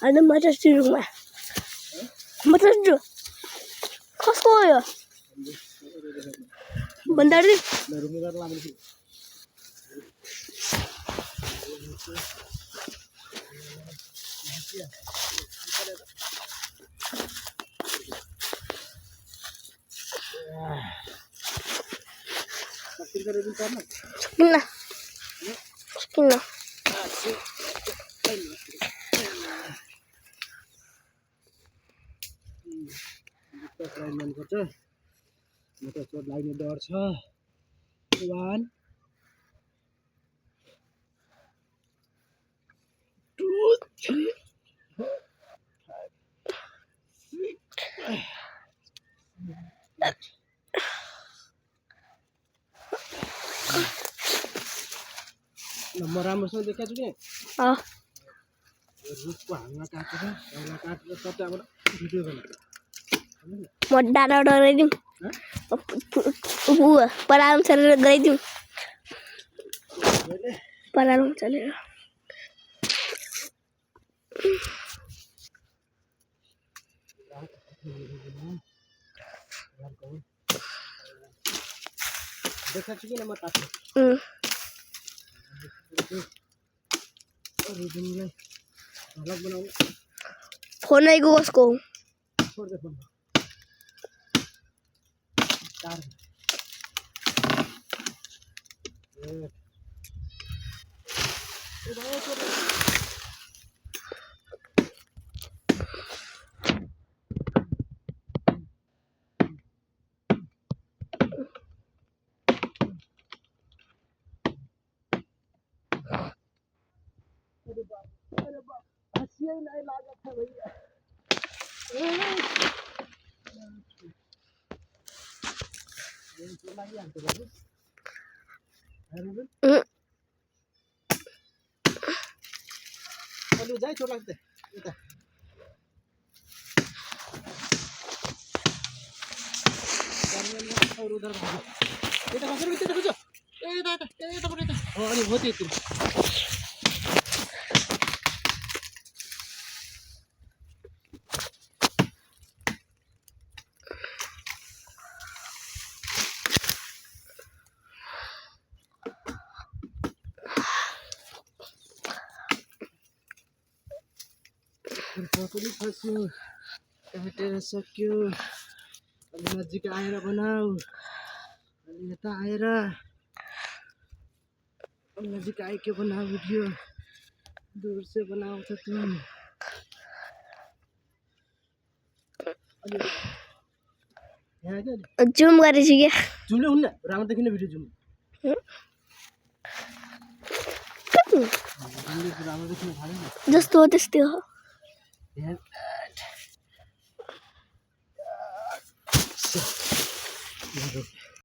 Ada macam di rumah. Macam tu. Kasih ya. Bentar ni. Kena. Kena. Line गर्छ म त चोट लाग्ने डर छ 1 2 3 म राम्रोसँग देखाएको छु नि रुखको हाँगा काटेर हाँगा काटेर सट्टाबाट भिडियो बनाएको Modal orang ini, param cari gaya itu, param cari. देखा चुकी nama tapi. Phone नहीं को उसको. Aduh, jai chot lagte. Eta. और उधर भागो. eta कसरी भित्र देखो. eta पण eta. हो अनि होते ती. पनि फस्यो काटेर सक्यो अनि नजिक आएर बनाऊ अनि यता आएर नजिक आइके बनाऊ भिडियो दूर से बनाऊ त तुम Zoom करे छि के जुम ले हुन्न राम्रो देखिने भिडियो जुम राम्रो देखिने थाल्यो जस्तो हो त्यस्तै हो Yeah.